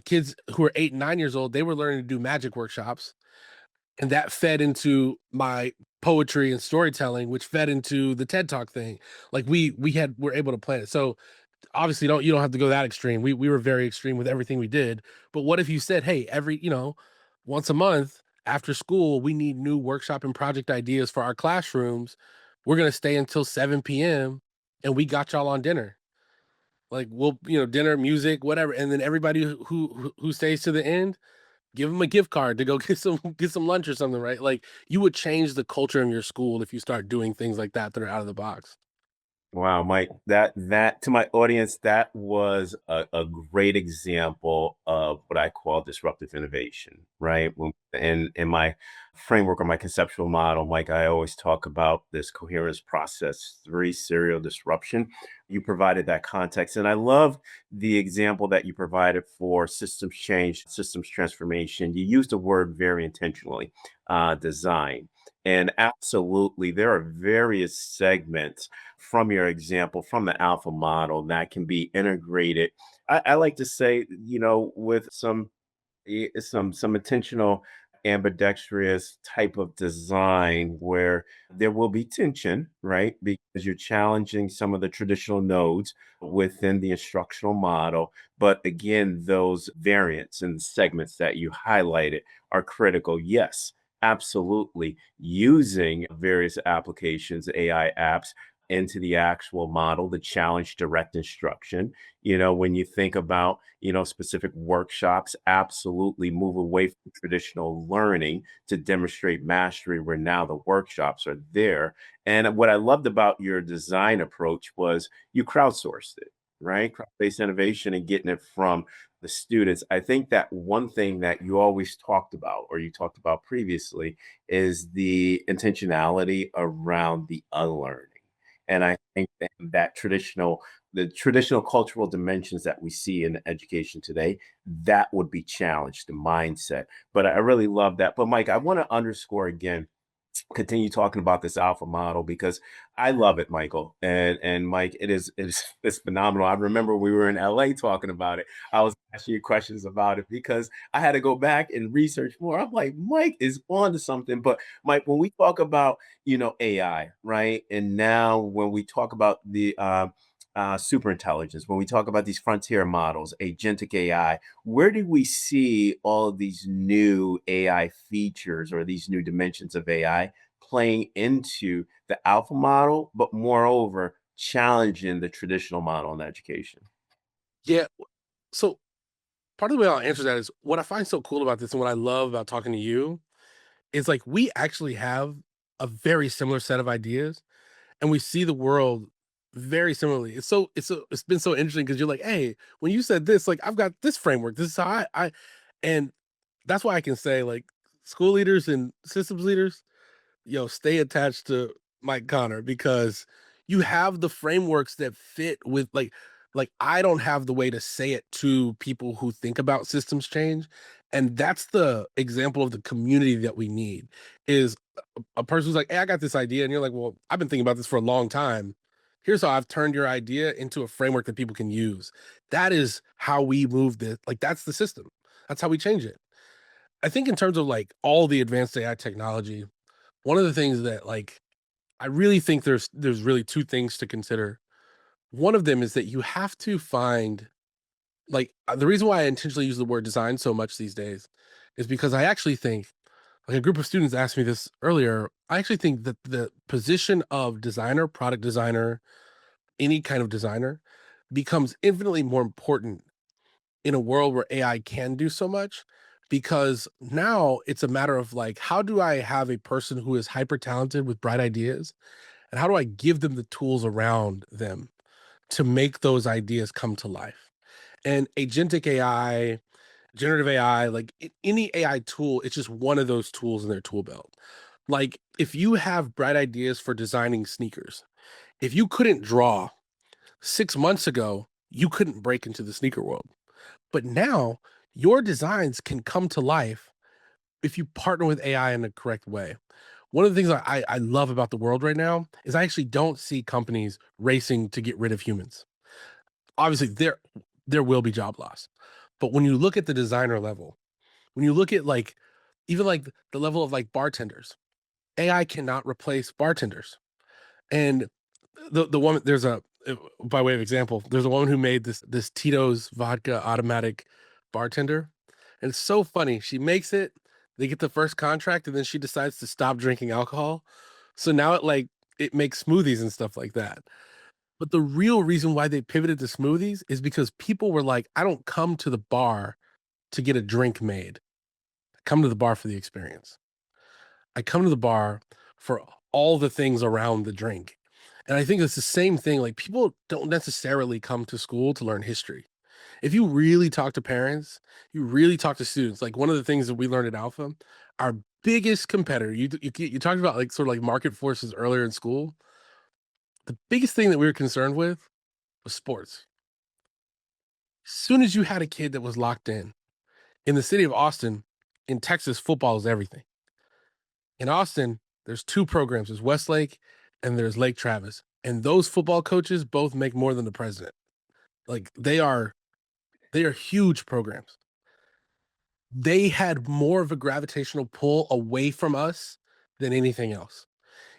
kids who are 8 and 9 years old, they were learning to do magic workshops, and that fed into my poetry and storytelling, which fed into the TED Talk thing. Like we're able to plan it. So obviously you don't have to go that extreme. We were very extreme with everything we did. But what if you said, "Hey, once a month after school, we need new workshop and project ideas for our classrooms. We're gonna stay until 7 p.m. and we got y'all on dinner." Like, we'll dinner, music, whatever, and then everybody who stays to the end, give them a gift card to go get some lunch or something, right? Like, you would change the culture in your school if you start doing things like that that are out of the box. Wow, Mike, that to my audience, that was a great example of what I call disruptive innovation, right? In my framework or my conceptual model, Mike, I always talk about this coherence process, three serial disruption. You provided that context, and I love the example that you provided for systems change, systems transformation. You used the word very intentionally, design. And absolutely, there are various segments from your example, from the alpha model that can be integrated. I like to say, with some intentional ambidextrous type of design where there will be tension, right? Because you're challenging some of the traditional nodes within the instructional model. But again, those variants and segments that you highlighted are critical. Yes, absolutely. Using various applications, AI apps, into the actual model, the challenge direct instruction. When you think about specific workshops, absolutely move away from traditional learning to demonstrate mastery, where now the workshops are there. And what I loved about your design approach was you crowdsourced it, right? Cross-based innovation and getting it from the students. I think that one thing that you always talked about, or you talked about previously, is the intentionality around the unlearning. And I think that the traditional cultural dimensions that we see in education today, that would be challenged, the mindset. But I really love that. But Mike, I want to underscore again, continue talking about this alpha model because I love it, Michael. And Mike, it's phenomenal. I remember we were in LA talking about it. I was asking you questions about it because I had to go back and research more. I'm like, Mike is on to something. But Mike, when we talk about, AI, right? And now when we talk about the super intelligence, when we talk about these frontier models, agentic AI, where do we see all of these new AI features or these new dimensions of AI playing into the alpha model, but moreover, challenging the traditional model in education? Yeah. So part of the way I'll answer that is what I find so cool about this and what I love about talking to you is like we actually have a very similar set of ideas and we see the world very similarly. It's been so interesting because you're like, hey, when you said this, like I've got this framework. This is how I and that's why I can say like school leaders and systems leaders, stay attached to Mike Connor because you have the frameworks that fit with like I don't have the way to say it to people who think about systems change. And that's the example of the community that we need is a person who's like, hey, I got this idea. And you're like, well, I've been thinking about this for a long time. Here's how I've turned your idea into a framework that people can use. That is how we move this. Like that's the system. That's how we change it. I think in terms of like all the advanced AI technology, one of the things that like I really think there's really two things to consider. One of them is that you have to find the reason why I intentionally use the word design so much these days is because I actually think like a group of students asked me this earlier. I actually think that the position of designer, product designer, any kind of designer becomes infinitely more important in a world where AI can do so much because now it's a matter of like how do I have a person who is hyper talented with bright ideas and how do I give them the tools around them to make those ideas come to life? And agentic AI, generative AI, like any AI tool, it's just one of those tools in their tool belt. Like if you have bright ideas for designing sneakers, if you couldn't draw 6 months ago, you couldn't break into the sneaker world. But now your designs can come to life if you partner with AI in the correct way. One of the things I love about the world right now is I actually don't see companies racing to get rid of humans. Obviously, there will be job loss. But when you look at the designer level, when you look at like even like the level of like bartenders, AI cannot replace bartenders. And the woman there's a by way of example, there's a woman who made this Tito's vodka automatic bartender, and it's so funny. She makes it, they get the first contract, and then she decides to stop drinking alcohol. So now it makes smoothies and stuff like that. But the real reason why they pivoted to smoothies is because people were like, "I don't come to the bar to get a drink made. I come to the bar for the experience." I come to the bar for all the things around the drink. And I think it's the same thing. Like people don't necessarily come to school to learn history. If you really talk to parents, you really talk to students. Like one of the things that we learned at Alpha, our biggest competitor. You talked about like sort of like market forces earlier in school. The biggest thing that we were concerned with was sports. As soon as you had a kid that was locked in the city of Austin, in Texas, football is everything. In Austin, there's 2 programs, there's Westlake and there's Lake Travis, and those football coaches both make more than the president. Like, they are huge programs. They had more of a gravitational pull away from us than anything else.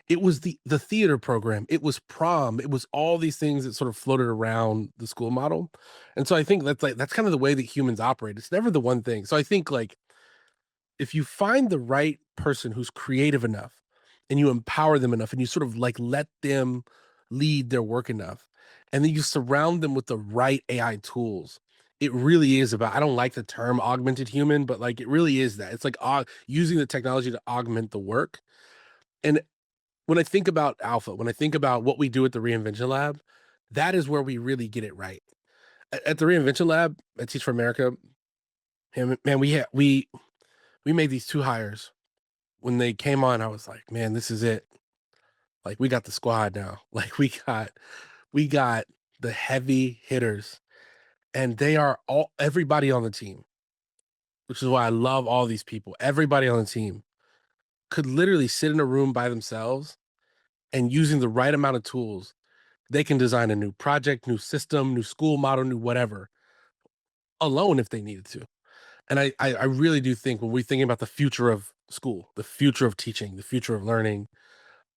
It was the theater program, it was prom, it was all these things that sort of floated around the school model, and so I think that's kind of the way that humans operate, it's never the one thing. So I think, like, if you find the right person who's creative enough and you empower them enough and you sort of like let them lead their work enough and then you surround them with the right AI tools, it really is about, I don't like the term augmented human, but like it really is that. It's like using the technology to augment the work. And when I think about alpha, when I think about what we do at the Reinvention Lab, that is where we really get it right. At the Reinvention Lab at Teach for America, and man, we made these 2 hires. When they came on, I was like, "Man, this is it. Like, we got the squad now. Like, we got the heavy hitters, and they are all everybody on the team, which is why I love all these people. Everybody on the team could literally sit in a room by themselves, and using the right amount of tools, they can design a new project, new system, new school model, new whatever, alone if they needed to. And I really do think when we're thinking about the future of school, the future of teaching, the future of learning,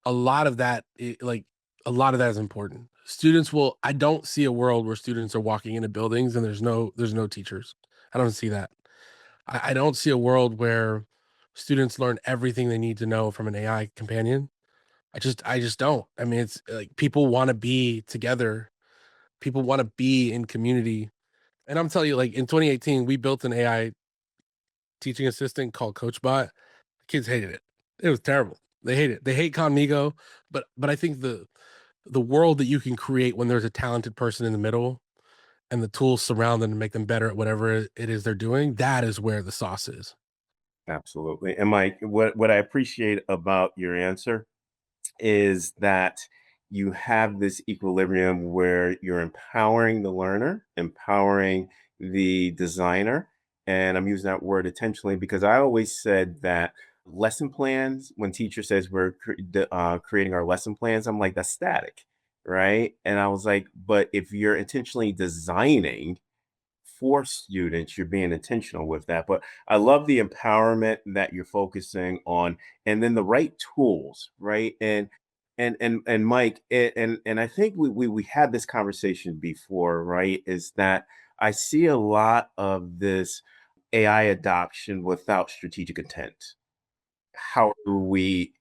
a lot of that, like a lot of that is important. Students will. I don't see a world where students are walking into buildings and there's no teachers. I don't see that. I don't see a world where students learn everything they need to know from an AI companion. I just don't. I mean, it's like people want to be together. People want to be in community. And I'm telling you, like in 2018, we built an AI teaching assistant called CoachBot. The kids hated it. It was terrible. They hate it. They hate Conmigo, but I think the world that you can create when there's a talented person in the middle and the tools surround them to make them better at whatever it is they're doing, that is where the sauce is. Absolutely. And Mike, what I appreciate about your answer is that you have this equilibrium where you're empowering the learner, empowering the designer. And I'm using that word intentionally because I always said that lesson plans, when teacher says we're creating our lesson plans, I'm like, that's static, right? And I was like, but if you're intentionally designing for students, you're being intentional with that. But I love the empowerment that you're focusing on, and then the right tools, right? And Mike, and I think we had this conversation before, right? Is that I see a lot of this AI adoption without strategic intent. How are we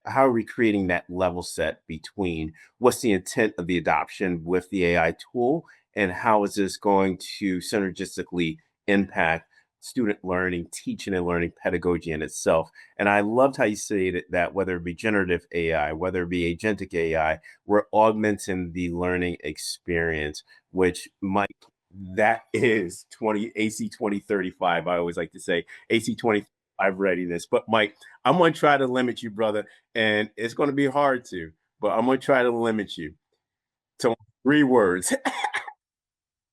creating that level set between what's the intent of the adoption with the AI tool and how is this going to synergistically impact student learning, teaching and learning pedagogy in itself? And I loved how you stated that whether it be generative AI, whether it be agentic AI, we're augmenting the learning experience, which Mike, that is 20 AC 2035. I always like to say AC 2035 readiness. But Mike, I'm going to try to limit you, brother, and it's going to be hard to, but I'm going to try to limit you to 3 words.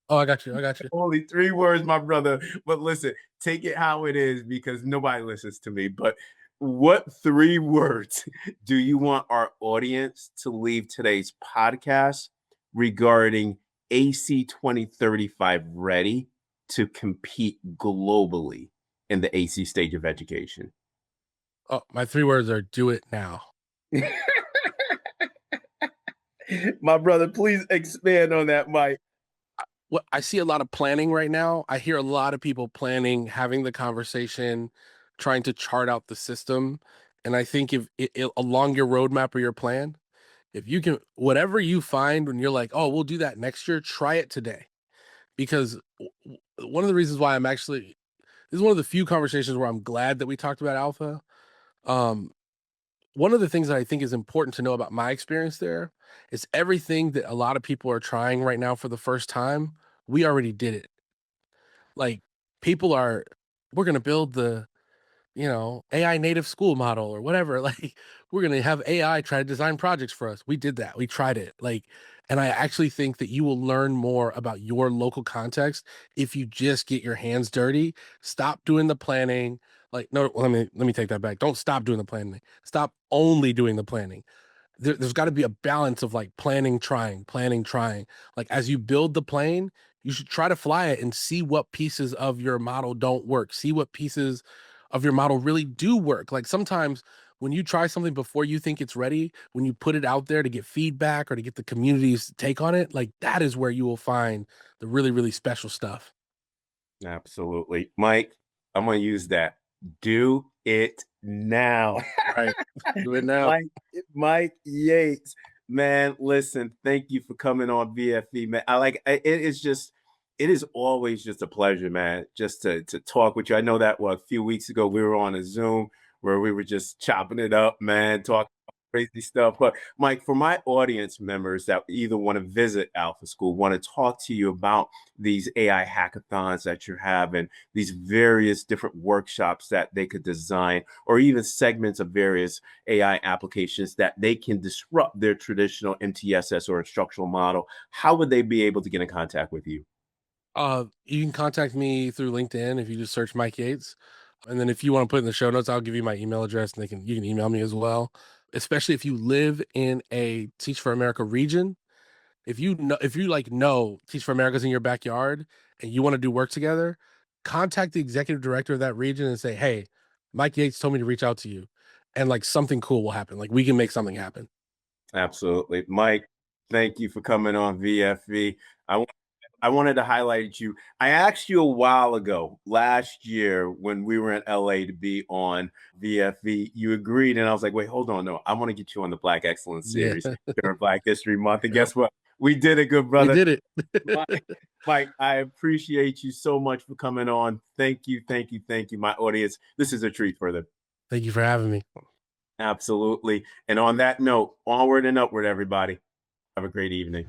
Oh, I got you. I got you. Only 3 words, my brother. But listen, take it how it is because nobody listens to me. But what 3 words do you want our audience to leave today's podcast regarding AC 2035 ready to compete globally in the AC stage of education? Oh, my 3 words are do it now. My brother, please expand on that, Mike. What I see a lot of planning right now. I hear a lot of people planning, having the conversation, trying to chart out the system. And I think if along your roadmap or your plan, if you can, whatever you find when you're like, oh, we'll do that next year, try it today. Because one of the reasons why this is one of the few conversations where I'm glad that we talked about alpha. Um, One of the things that I think is important to know about my experience there is everything that a lot of people are trying right now for the first time, we already did it. Like people are, we're going to build the, AI native school model or whatever. Like we're going to have AI try to design projects for us. We did that. We tried it. And I actually think that you will learn more about your local context if you just get your hands dirty, stop doing the planning. Like, no, let me take that back. Don't stop doing the planning. Stop only doing the planning. There's got to be a balance of like planning, trying, planning, trying. Like as you build the plane, you should try to fly it and see what pieces of your model don't work. See what pieces of your model really do work. Like sometimes when you try something before you think it's ready, when you put it out there to get feedback or to get the community's take on it, like that is where you will find the really, really special stuff. Absolutely. Mike, I'm going to use that. Do it now. Right. Do it now. Mike, Mike Yates, man, listen, thank you for coming on VFE, man. It is always just a pleasure, man, just to talk with you. I know that a few weeks ago we were on a Zoom where we were just chopping it up, man, talking crazy stuff. But Mike, for my audience members that either want to visit Alpha School, want to talk to you about these AI hackathons that you have and these various different workshops that they could design, or even segments of various AI applications that they can disrupt their traditional MTSS or instructional model, how would they be able to get in contact with you? You can contact me through LinkedIn if you just search Mike Yates. And then if you want to put in the show notes, I'll give you my email address and you can email me as well. Especially if you live in a Teach for America region. If you like know Teach for America's in your backyard and you want to do work together, contact the executive director of that region and say, "Hey, Mike Yates told me to reach out to you." And like something cool will happen. Like we can make something happen. Absolutely. Mike, thank you for coming on VFV. I I wanted to highlight you. I asked you a while ago, last year, when we were in LA to be on VFV. You agreed, and I was like, wait, hold on. No, I want to get you on the Black Excellence Yeah. series during Black History Month. And Yep. guess what? We did it, good We brother. did it. Mike, Mike, I appreciate you so much for coming on. Thank you, thank you, thank you, my audience. This is a treat for them. Thank you for having me. Absolutely. And on that note, onward and upward, everybody. Have a great evening.